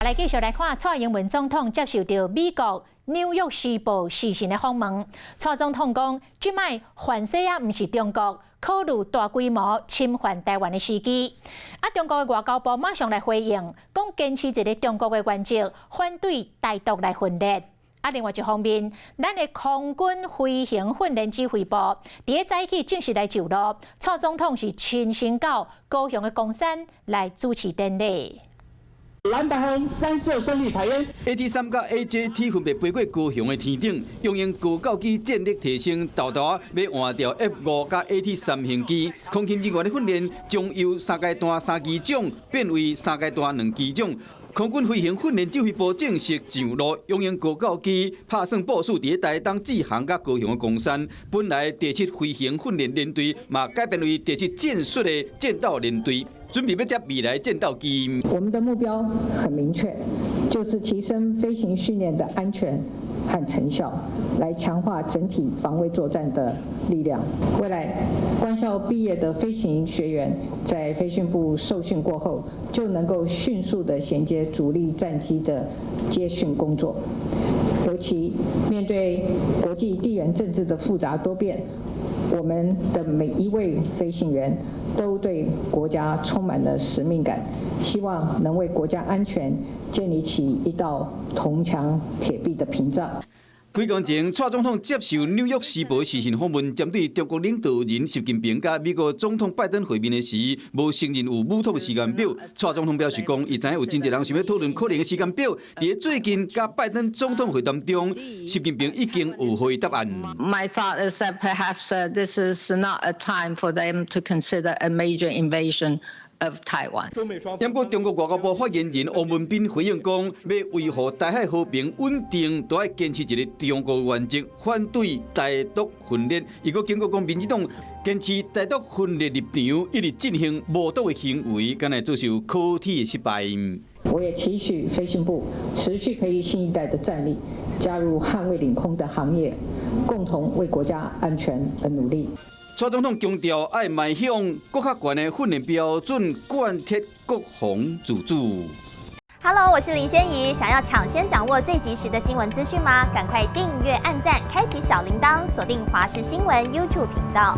来继续来看，蔡英文总统接受到美国《纽约时报》时事的访问。蔡总统讲，即摆犯世啊，毋是中国考虑大规模侵犯台湾的时机。中国的外交部马上来回应，讲坚持一个中国的原则，反对台独来分裂。另外一方面，咱的空军飞行训练指挥部伫个早起正式来就路，蔡总统是亲身到高雄的公山来主持典礼。 蓝白红3射胜利彩烟 AT3甲 AJT 分别飞过高雄的天顶，中央高教机战力提升，豆豆要换掉 F5甲 AT3型机。空勤人员的训练将由3阶段3机种变为3阶段2机种。 空军飞行训练指挥部正式上路，中央高教机拍算部署伫台东志航甲高雄的公山。本来第7飞行训练连队嘛改变为第7战术的战斗连队，准备要接未来战斗机。我们的目标很明确，就是提升飞行训练的安全和成效，来强化整体防卫作战的力量。未来官校毕业的飞行学员在飞训部受训过后，就能够迅速的衔接主力战机的接训工作。尤其面对国际地缘政治的复杂多变，我们的每一位飞行员都对国家充满了使命感，希望能为国家安全建立起一道铜墙铁壁的屏障。 几天前，蔡总统接受《纽约时报》时事访问，针对中国领导人习近平甲美国总统拜登会面的时，无承认有武统时间表。蔡总统表示讲，伊知影有真侪人想要讨论可能的时间表。伫最近甲拜登总统会谈中，习近平已经有回答案。My thought is that perhaps this is not a time for them to consider a major invasion. Of Taiwan。不过，中国外交部发言人王文斌回应讲，要维护台海和平稳定，都要坚持一个中国原则，反对台独分裂。如果经过讲民进党坚持台独分裂立场，一直进行无道的行为，敢来遭受可体的失败。我也期许飞行部持续培育新一代的战力，加入捍卫领空的行列，共同为国家安全而努力。 蔡总统强调，要迈向更较悬的训练标准，贯彻国防自主。Hello， 我是林仙怡。想要抢先掌握最及时的新闻资讯吗？赶快订阅、按赞、开启小铃铛，锁定华视新闻 YouTube 频道。